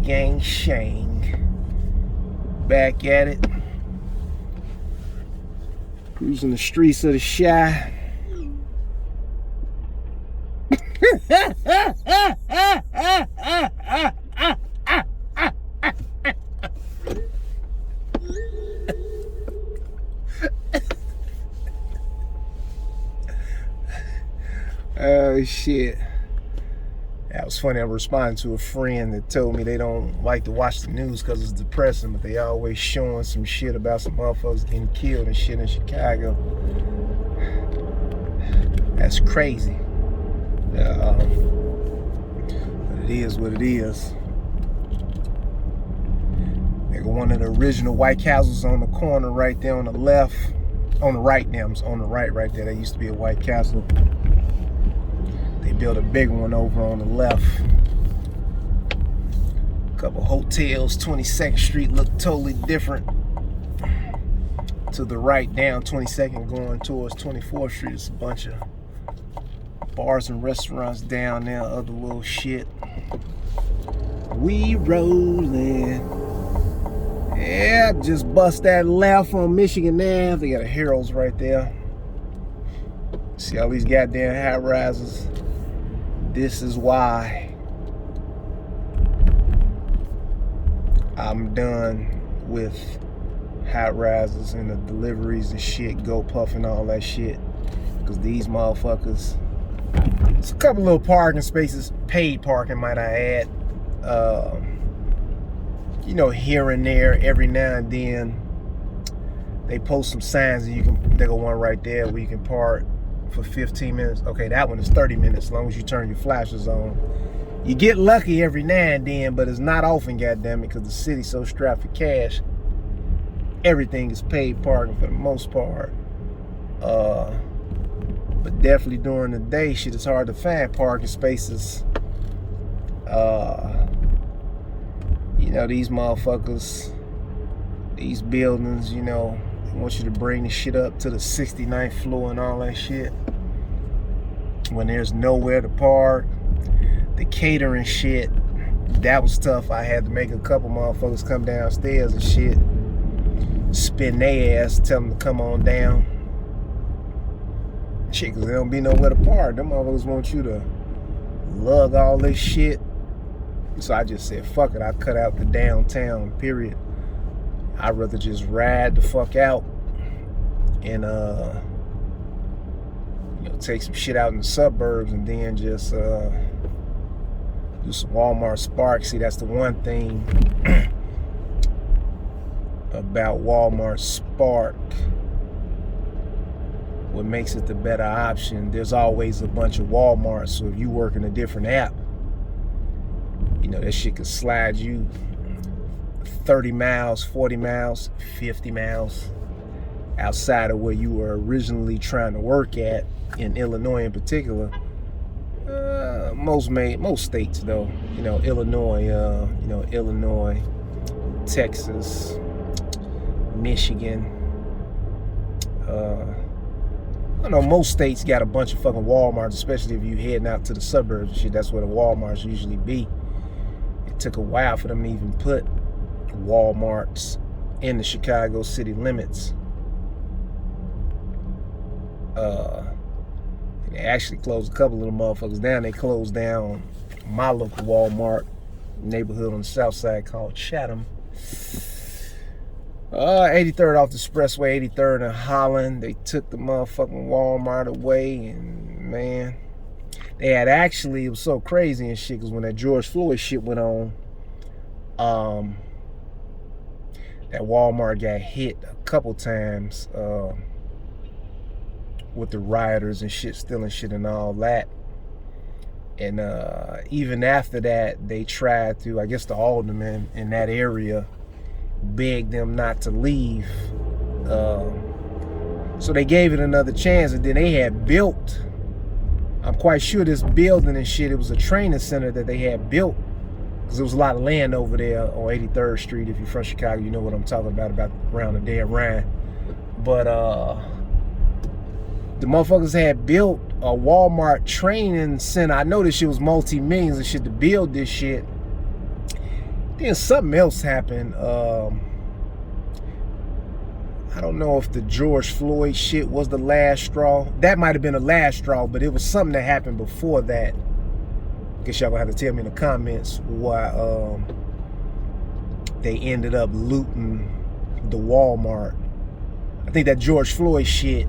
Gang Shang. Back at it. Cruising the streets of the Chi. Oh shit. That was funny. I responded to a friend that told me they don't like to watch the news because it's depressing, but they always showing some shit about some motherfuckers getting killed and shit in Chicago. That's crazy. But it is what it is. They got one of the original White Castles on the corner right there on the left. On the right now, on the right there. There used to be a White Castle. They built a big one over on the left. A couple hotels, 22nd Street looked totally different. To the right down 22nd going towards 24th Street, there's a bunch of bars and restaurants down there, other little shit. We rolling. Yeah, just bust that left on Michigan Ave. They got a Heroes right there. See all these goddamn high rises. This is why I'm done with high rises and the deliveries and shit, Go Puff and all that shit. Because these motherfuckers, it's a couple little parking spaces, paid parking might I add. You know, here and there, every now and then, they post some signs and you can, they got one right there where you can park for 15 minutes. Okay, that one is 30 minutes as long as you turn your flashers on. You get lucky every now and then, but it's not often, goddammit, because the city's so strapped for cash. Everything is paid parking for the most part. But definitely during the day, shit, it's hard to find parking spaces. You know, these motherfuckers, these buildings, you know, they want you to bring the shit up to the 69th floor and all that shit. When there's nowhere to park. The catering shit, that was tough. I had to make a couple motherfuckers come downstairs and shit. Spin their ass, tell them to come on down. Shit, cause there don't be nowhere to park. Them motherfuckers want you to lug all this shit. So I just said, fuck it, I cut out the downtown, period. I'd rather just ride the fuck out and you know, take some shit out in the suburbs and then just do some Walmart Spark. See, that's the one thing about Walmart Spark. What makes it the better option, there's always a bunch of Walmarts. So if you work in a different app, you know, that shit could slide you 30 miles, 40 miles, 50 miles outside of where you were originally trying to work at, in Illinois in particular. Most states though, you know, Illinois, Texas, Michigan. I know most states got a bunch of fucking Walmarts, especially if you heading out to the suburbs and shit. That's where the Walmarts usually be. It took a while for them to even put Walmarts in the Chicago city limits. They actually closed a couple of them motherfuckers down. They closed down my local Walmart neighborhood on the south side called Chatham. 83rd off the expressway, 83rd and Holland. They took the motherfucking Walmart away, and man, they had actually, it was so crazy and shit, because when that George Floyd shit went on, that Walmart got hit a couple times with the rioters and shit, stealing shit and all that. And even after that, they tried to, I guess the alderman in that area begged them not to leave. So they gave it another chance, and then they had built, I'm quite sure this building and shit, it was a training center that they had built, because there was a lot of land over there on 83rd Street. If you're from Chicago, you know what I'm talking about around the dead Rhine. But the motherfuckers had built a Walmart training center. I know this shit was multi-millions and shit to build this shit. Then something else happened. I don't know if the George Floyd shit was the last straw. That might have been the last straw, but it was something that happened before that. I guess y'all gonna have to tell me in the comments why they ended up looting the Walmart. I think that George Floyd shit,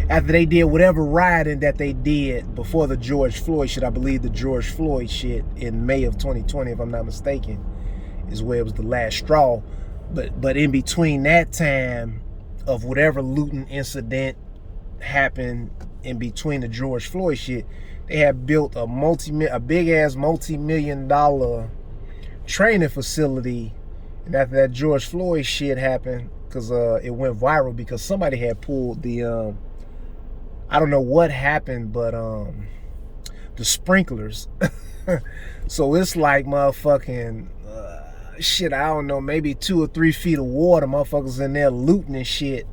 after they did whatever rioting that they did before the George Floyd shit, I believe the George Floyd shit in May of 2020, if I'm not mistaken, is where it was the last straw. But in between that time of whatever looting incident happened in between the George Floyd shit, they had built a big ass multi-million-dollar training facility. And after that George Floyd shit happened, because it went viral because somebody had pulled the I don't know what happened, but the sprinklers. So it's like motherfucking shit, I don't know, maybe 2 or 3 feet of water. Motherfuckers in there looting and shit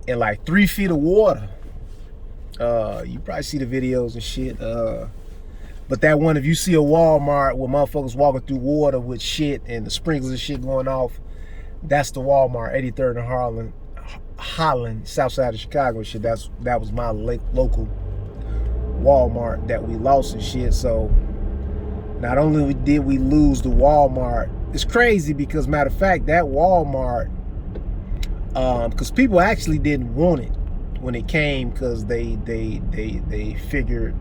in like 3 feet of water. You probably see the videos and shit. But that one, if you see a Walmart where motherfuckers walking through water with shit and the sprinklers and shit going off, that's the Walmart, 83rd and Holland, south side of Chicago shit. That was my local Walmart that we lost and shit. So not only did we lose the Walmart, it's crazy because matter of fact, that Walmart, because people actually didn't want it when it came, because they figured,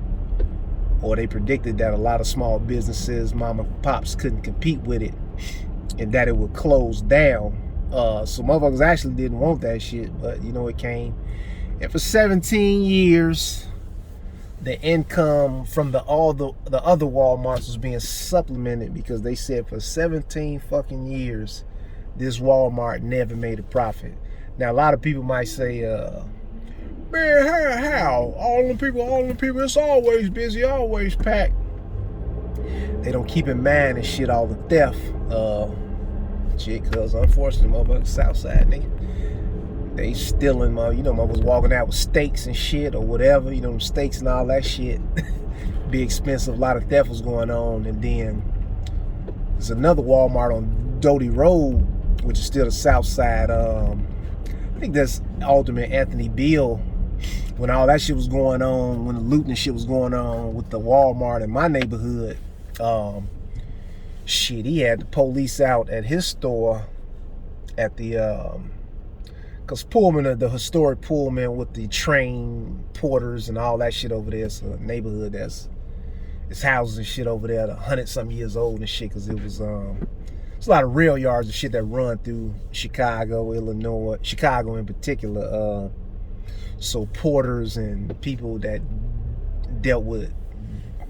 or they predicted, that a lot of small businesses, mom and pops, couldn't compete with it and that it would close down. So motherfuckers actually didn't want that shit, but you know, it came. And for 17 years, the income from all the other Walmarts was being supplemented, because they said for 17 fucking years, this Walmart never made a profit. Now, a lot of people might say, man, how? All them people, it's always busy, always packed. They don't keep in mind and shit all the theft. Shit, cause unfortunately, motherfuckers Southside, they stealing, you know, motherfuckers walking out with steaks and shit or whatever, you know, steaks and all that shit. Be expensive, a lot of theft was going on. And then there's another Walmart on Doty Road, which is still the South Side. I think that's Alderman Anthony Beale. When all that shit was going on, when the looting and shit was going on with the Walmart in my neighborhood, shit, he had the police out at his store at the because Pullman, the historic Pullman with the train porters and all that shit over there, it's a neighborhood that's, it's houses and shit over there, 100-something years old and shit, because it was it's a lot of rail yards and shit that run through Chicago, Illinois, Chicago in particular. So porters and people that dealt with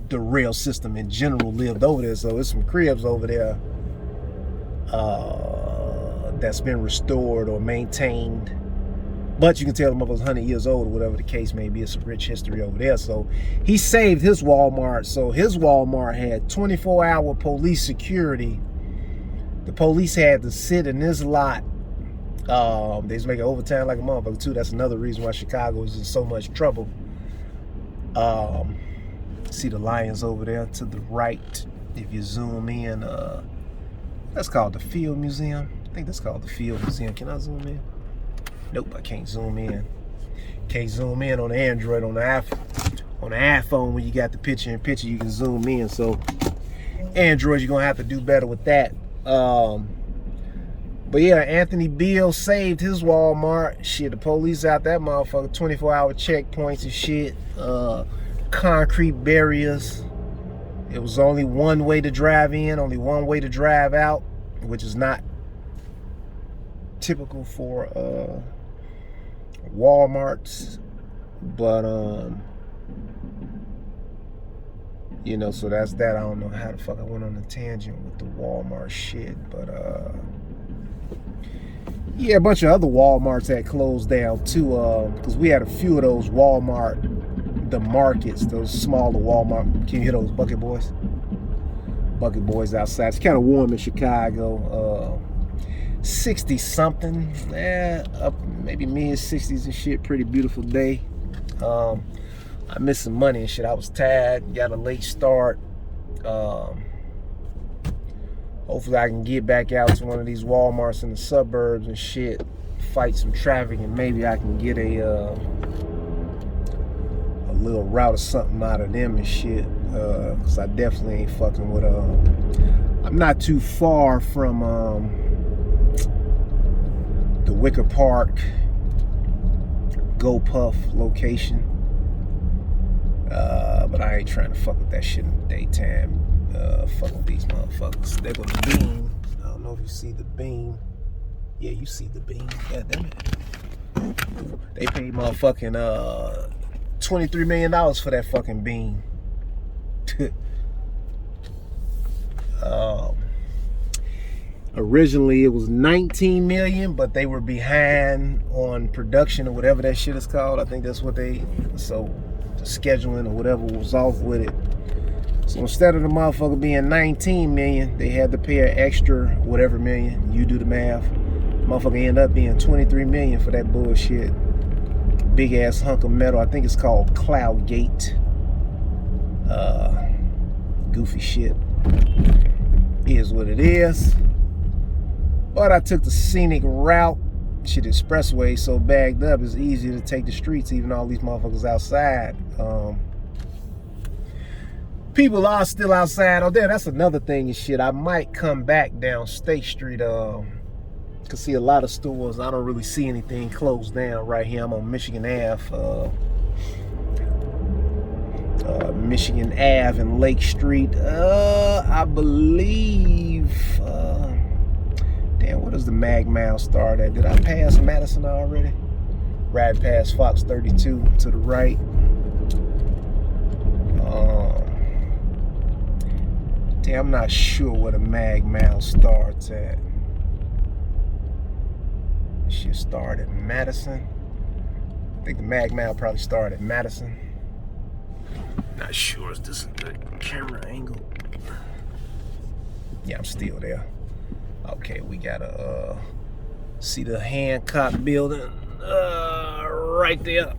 the rail system in general lived over there. So there's some cribs over there that's been restored or maintained, but you can tell them it was 100 years old or whatever the case may be. It's a rich history over there. So he saved his Walmart. So his Walmart had 24-hour police security. The police had to sit in this lot. They was making overtime like a motherfucker too. That's another reason why Chicago is in so much trouble. See the Lions over there to the right. If you zoom in, that's called the Field Museum. I think that's called the Field Museum. Can I zoom in? Nope, I can't zoom in. Can't zoom in on the Android. On the iPhone, when you got the picture in picture, you can zoom in. So Android, you're gonna have to do better with that. But yeah, Anthony Beale saved his Walmart. Shit, the police out that motherfucker, 24-hour checkpoints and shit, concrete barriers. It was only one way to drive in, only one way to drive out, which is not typical for Walmarts. But you know, so that's that. I don't know how the fuck I went on a tangent with the Walmart shit, but yeah, a bunch of other Walmarts had closed down too, because we had a few of those Walmart, the markets, those smaller Walmart. Can you hear those bucket boys? Bucket boys outside. It's kind of warm in Chicago. 60 something, up maybe mid 60s and shit. Pretty beautiful day. I missed some money and shit. I was tired, got a late start. Hopefully I can get back out to one of these Walmarts in the suburbs and shit, fight some traffic, and maybe I can get a little route or something out of them and shit. Cause I definitely ain't fucking with I'm not too far from the Wicker Park GoPuff location. But I ain't trying to fuck with that shit in the daytime. Fuck with these motherfuckers. There goes the beam. I don't know if you see the beam. Yeah, you see the beam. Yeah, damn it. They paid motherfucking $23 million for that fucking beam. Originally it was 19 million, but they were behind on production or whatever that shit is called. I think that's what so the scheduling or whatever was off with it. So instead of the motherfucker being 19 million, they had to pay an extra whatever million. You do the math. The motherfucker ended up being 23 million for that bullshit. Big ass hunk of metal. I think it's called Cloud Gate. Goofy shit. Is what it is. But I took the scenic route. Shit, expressway so bagged up, it's easier to take the streets, even all these motherfuckers outside. People are still outside. Oh, damn, that's another thing and shit. I might come back down State Street. Cause see a lot of stores. I don't really see anything closed down right here. I'm on Michigan Ave. Michigan Ave and Lake Street. I believe. Damn, what does the Mag Mile start at? Did I pass Madison already? Right past Fox 32 to the right. Damn, I'm not sure where the Mag Mile starts at. Shit started at Madison. I think the Mag Mile probably started at Madison. Not sure. Is this a good camera angle? Yeah, I'm still there. Okay, we gotta see the Hancock building right there.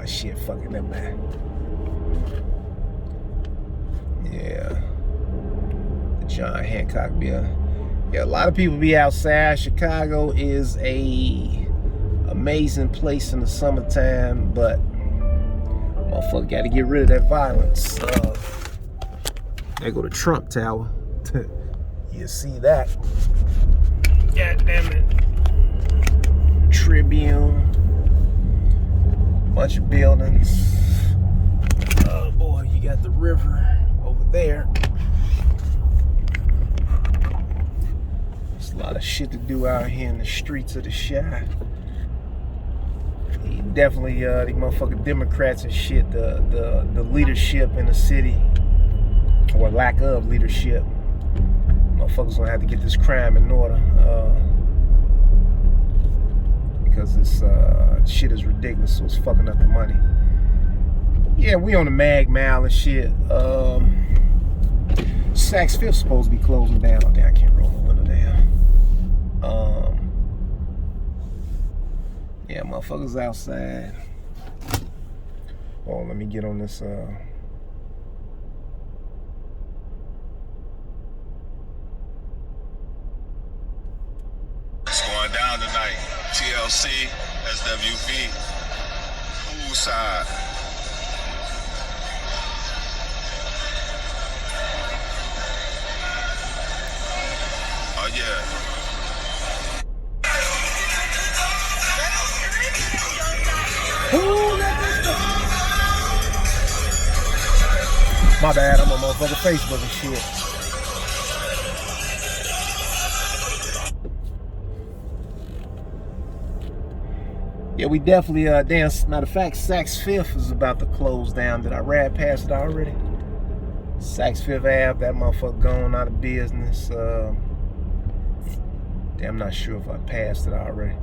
Shit, fucking that man. Yeah, the John Hancock building. Yeah, a lot of people be outside. Chicago is a amazing place in the summertime, but motherfucker got to get rid of that violence. There go the Trump Tower. You see that? God damn it. Tribune. Bunch of buildings. Oh boy, you got the river over there. There's a lot of shit to do out here in the streets of the Chi. Definitely the motherfucking Democrats and shit, the leadership in the city, or lack of leadership. Motherfuckers gonna have to get this crime in order, because this shit is ridiculous, so it's fucking up the money. Yeah, we on the Mag Mile and shit. Saks Fifth supposed to be closing down. Oh, damn, I can't roll the window down. Yeah, motherfuckers outside. Oh, let me get on this. It's going down tonight. TLC, SWV, poolside. Oh yeah. My bad, I'm on motherfucking Facebook and shit. Yeah, we definitely, damn, matter of fact, Saks Fifth is about to close down. Did I ride past it already? Saks Fifth Ave, that motherfucker gone out of business. Damn, I'm not sure if I passed it already.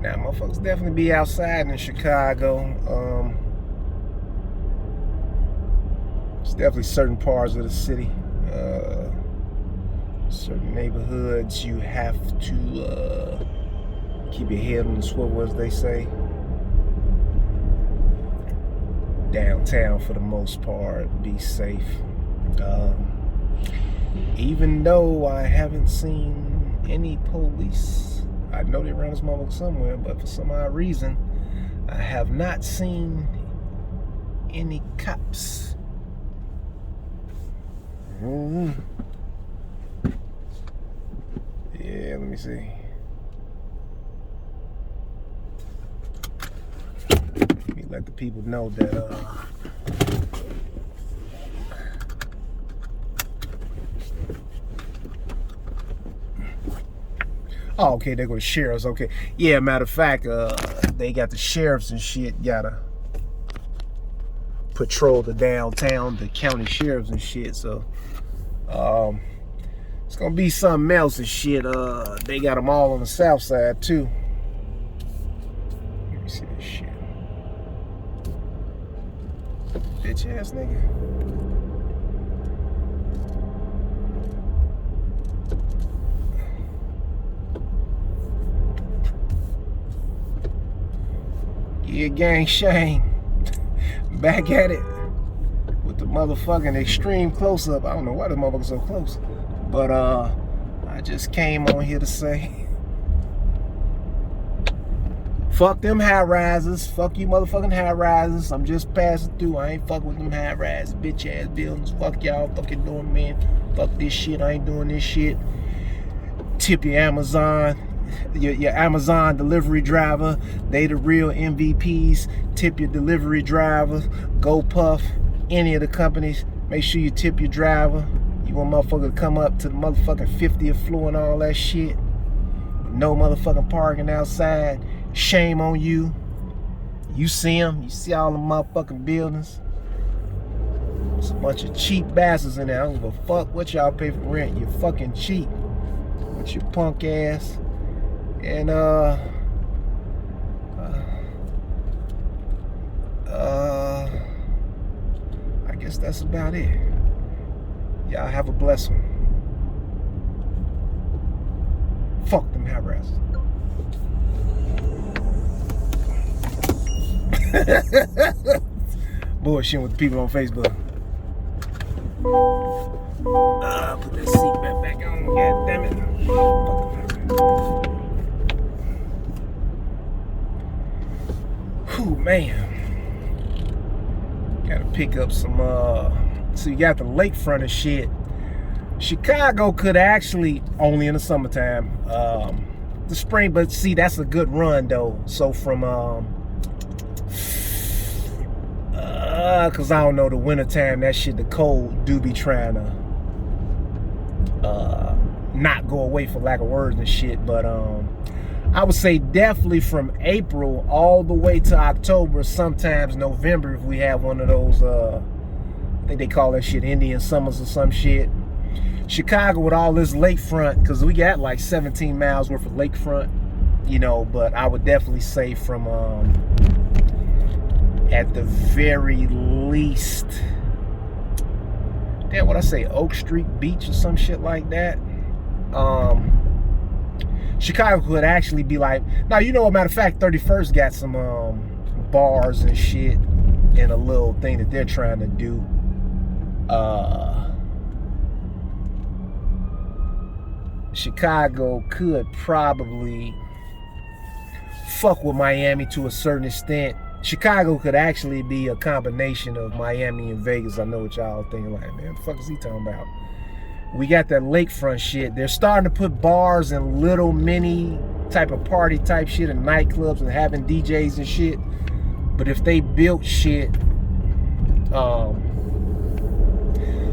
Now, motherfuckers definitely be outside in Chicago. It's definitely certain parts of the city, certain neighborhoods you have to keep your head on the swivel, as they say. downtown for the most part, be safe. Even though I haven't seen any police, I know they around this motherfucker somewhere, but for some odd reason, I have not seen any cops. Yeah, let me see. Let me let the people know that oh, okay, they go to sheriffs. Okay, yeah. Matter of fact, they got the sheriffs and shit. Gotta patrol the downtown, the county sheriffs and shit. So, it's gonna be something else and shit. They got them all on the south side too. Let me see this shit. Bitch ass nigga. Yeah, gang Shane. Back at it with the motherfucking extreme close-up. I don't know why the motherfucker's so close. But I just came on here to say, fuck them high rises. Fuck you motherfucking high rises. I'm just passing through. I ain't fuck with them high rise bitch ass buildings. Fuck y'all fucking doing, man. Fuck this shit. I ain't doing this shit. Tip your Amazon. Your Amazon delivery driver. They the real MVPs. Tip your delivery driver. GoPuff. Any of the companies. Make sure you tip your driver. You want motherfucker to come up to the motherfucking 50th floor and all that shit. No motherfucking parking outside. Shame on you. You see them. You see all the motherfucking buildings. It's a bunch of cheap bastards in there. I don't give a fuck what y'all pay for rent. You're fucking cheap. With your punk ass. And I guess that's about it. Y'all have a blessed one. Fuck them high rises. Bullshitting with the people on Facebook. Put that seatbelt back on. God damn it. Whew, man. Gotta pick up some so you got the lakefront and shit. Chicago could actually only in the summertime. The spring, but see, that's a good run though. So from cause I don't know, the wintertime, that shit, the cold do be trying to not go away, for lack of words and shit. But I would say definitely from April all the way to October, sometimes November, if we have one of those I think they call that shit Indian summers or some shit. Chicago with all this lakefront, because we got like 17 miles worth of lakefront, you know. But I would definitely say from at the very least, damn, what I say, Oak Street Beach or some shit like that. Chicago could actually be like, now, you know, a matter of fact, 31st got some bars and shit and a little thing that they're trying to do. Chicago could probably fuck with Miami to a certain extent. Chicago could actually be a combination of Miami and Vegas. I know what y'all thinking, like, man, what the fuck is he talking about? We got that lakefront shit. They're starting to put bars and little mini type of party type shit and nightclubs and having DJs and shit. But if they built shit,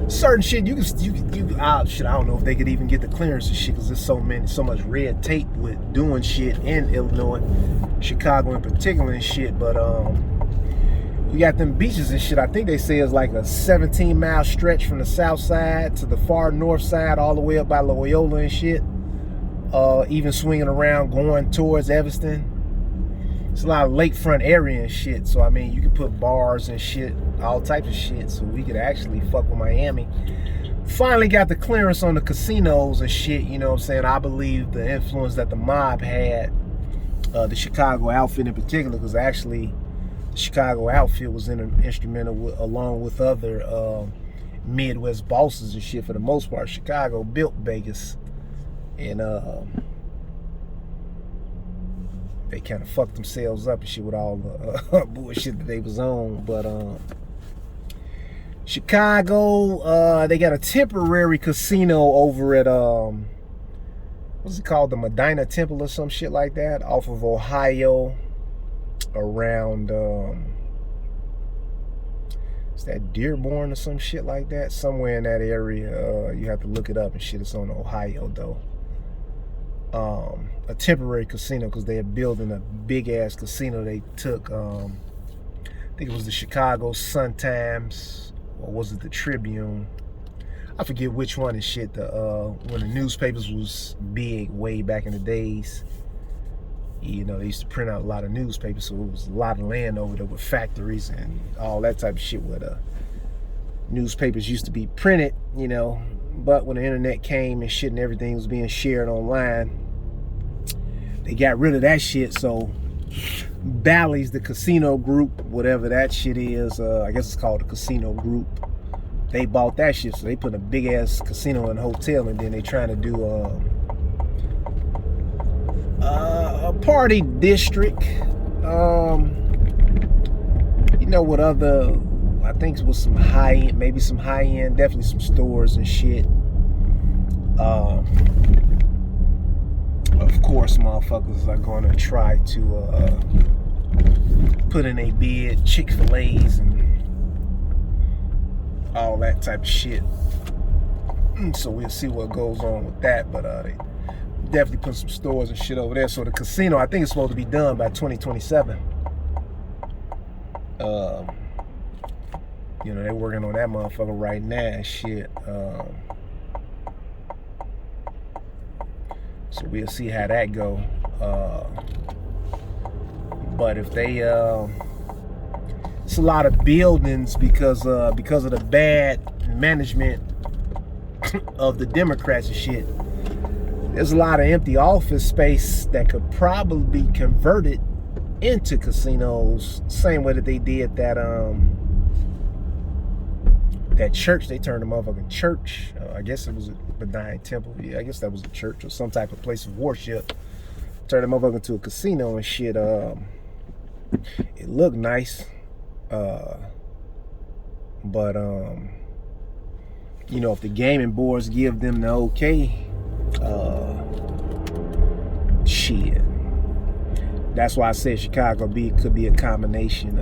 certain shit, you shit, I don't know if they could even get the clearance and shit, because there's so much red tape with doing shit in Illinois, Chicago in particular and shit. But you got them beaches and shit. I think they say it's like a 17-mile stretch from the south side to the far north side, all the way up by Loyola and shit. Even swinging around going towards Evanston. It's a lot of lakefront area and shit. So I mean, you can put bars and shit, all types of shit. So we could actually fuck with Miami. Finally got the clearance on the casinos and shit. You know what I'm saying? I believe the influence that the mob had, the Chicago outfit in particular, because actually Chicago outfit was instrumental along with other Midwest bosses and shit. For the most part, Chicago built Vegas, and they kind of fucked themselves up and shit with all the bullshit that they was on. But Chicago, they got a temporary casino over at what's it called, the Medina Temple or some shit like that, off of Ohio, around is that Dearborn or some shit like that, somewhere in that area. You have to look it up and shit. It's on Ohio though. A temporary casino, because they're building a big ass casino. They took I think it was the Chicago Sun-Times, or was it the Tribune? I forget which one and shit. When the newspapers was big way back in the days, you know, they used to print out a lot of newspapers, so it was a lot of land over there with factories and all that type of shit where the newspapers used to be printed, you know. But when the internet came and shit and everything was being shared online, they got rid of that shit. So Bally's, the casino group, whatever that shit is, I guess it's called the Casino Group, they bought that shit. So they put a big ass casino and hotel, and then they trying to do a party district, you know, with other, I think it was some high-end, maybe some high-end, definitely some stores and shit. Of course, motherfuckers are gonna try to put in a bid, Chick-fil-A's and all that type of shit. So we'll see what goes on with that, but they definitely put some stores and shit over there. So the casino, I think it's supposed to be done by 2027. You know, they're working on that motherfucker right now and shit. So we'll see how that go. But if they it's a lot of buildings because of the bad management of the Democrats and shit. There's a lot of empty office space that could probably be converted into casinos, same way that they did that that church. They turned a motherfucking church, I guess it was a Medina Temple, yeah, I guess that was a church or some type of place of worship, turned a motherfucker into a casino and shit. It looked nice, but you know, if the gaming boards give them the okay, shit, that's why I said Chicago could be a combination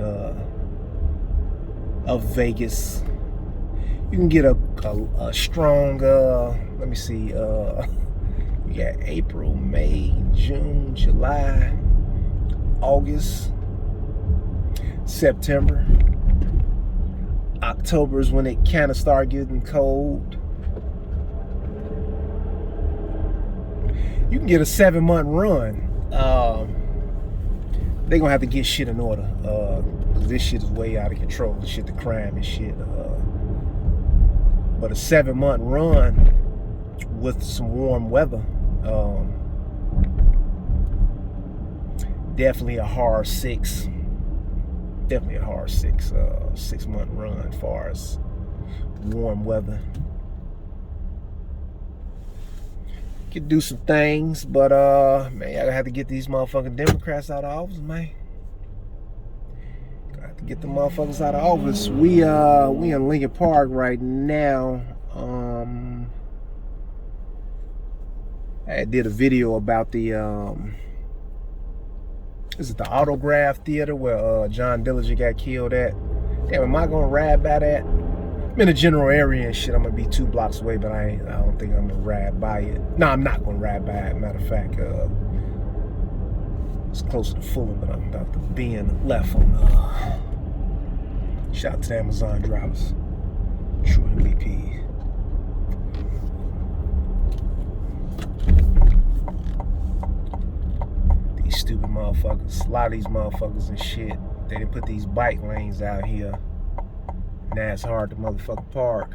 of Vegas. You can get a strong, let me see, you got April, May, June, July, August, September. October is when it kind of start getting cold. You can get a 7-month run. They're gonna have to get shit in order, because this shit is way out of control. The shit, the crime and shit. But a 7-month run with some warm weather, definitely a hard 6. Definitely a hard 6-month run as far as warm weather. Could do some things, but man, I have to get these motherfucking Democrats out of office, man. Got to get the motherfuckers out of office. We in Lincoln Park right now. I did a video about the is it the Autograph Theater where John Dillinger got killed at? Damn, am I gonna ride by that? I'm in the general area and shit. I'm gonna be 2 blocks away, but I don't think I'm gonna ride by it. No, I'm not gonna ride by it. Matter of fact, it's closer to Fulham, but I'm about to bend left on. Shout out to the Amazon drivers. True MVP. These stupid motherfuckers. A lot of these motherfuckers and shit. They didn't put these bike lanes out here. Now it's hard to motherfucking park.